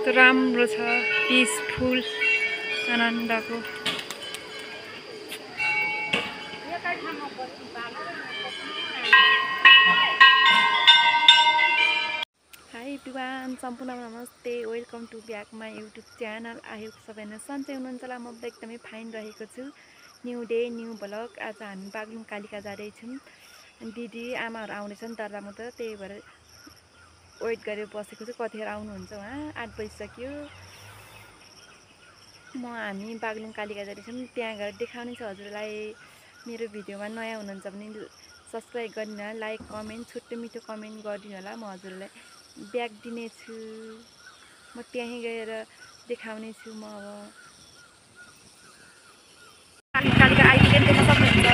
कस्तो राम्रो छ, पिसफुल आनन्दको। हाई एभ्रिवान, सम्पूर्णमा नमस्ते, welcome to back my YouTube channel. I hope सबैजना सन्चै हुनुहुन्छ होला। म एकदमै फाइन रहेको छु। New day new blog. आज हामी बागलुङ कालिका जाँदैछौँ। दिदी आमाहरू आउँदैछन् दर्रामा, त त्यही भएर वेट गरेर बसेको छु कतिखेर आउनुहुन्छ उहाँ। 8 बजिसक्यो। हामी बागलुङ कालिका जाँदैछौँ। त्यहाँ गएर देखाउने छ हजुरलाई। मेरो भिडियोमा नयाँ हुनुहुन्छ भने सब्सक्राइब गरिदिनु होला, लाइक कमेन्ट छिट्टो मिठो कमेन्ट गरिदिनु होला। म हजुरलाई ब्याग दिनेछु। म त्यहीँ गएर देखाउने छु। म अब कालिका आइपुगेँ, देख्न सक्नुहुन्छ।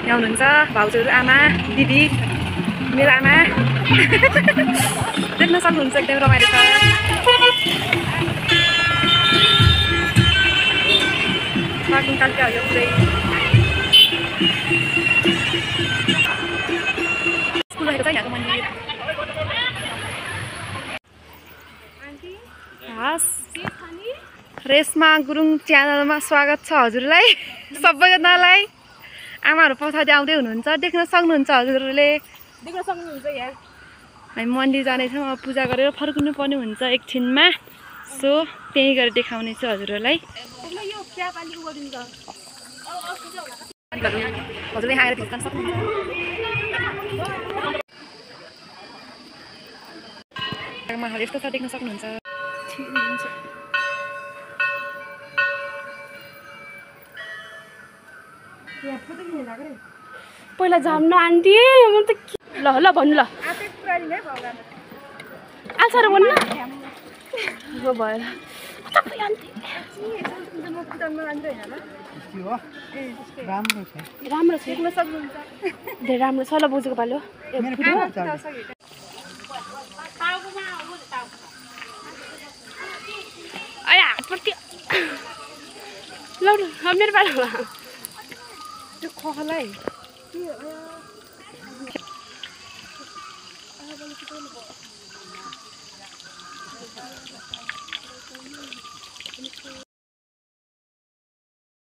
यहाँ हुनुहुन्छ भाउजूहरू, आमा दिदी, मेरो आमा। देख्न सक्नुहुन्छ, एकदम रमाइलो छ। बागलुङ कालिका हो पुरै। स्कुल रहेको छ यहाँको मन्दिर। हस्, रेशमा गुरुङ च्यानलमा स्वागत छ हजुरलाई। सबैजनालाई आमाहरू पछाडि आउँदै हुनुहुन्छ, देख्न सक्नुहुन्छ हजुरहरूले। देख्न सक्नुहुन्छ यहाँ हामी मन्दिर जानेछौँ। अब पूजा गरेर फर्किनु पर्ने हुन्छ एकछिनमा। सो त्यहीँ गएर देखाउने छु हजुरहरूलाई। हजुरले यहाँ आएर भिज्न सक्नुहुन्छ। यस्तो छ, देख्न सक्नुहुन्छ। पहिला जाऊँ न आन्टी। म त ल ल भन्नु ल। आन्सर भन्नु हो भएर राम्रो छ, धेरै राम्रो छ। ल बोजूको पालो ल मेरो पालो त्यो खलाई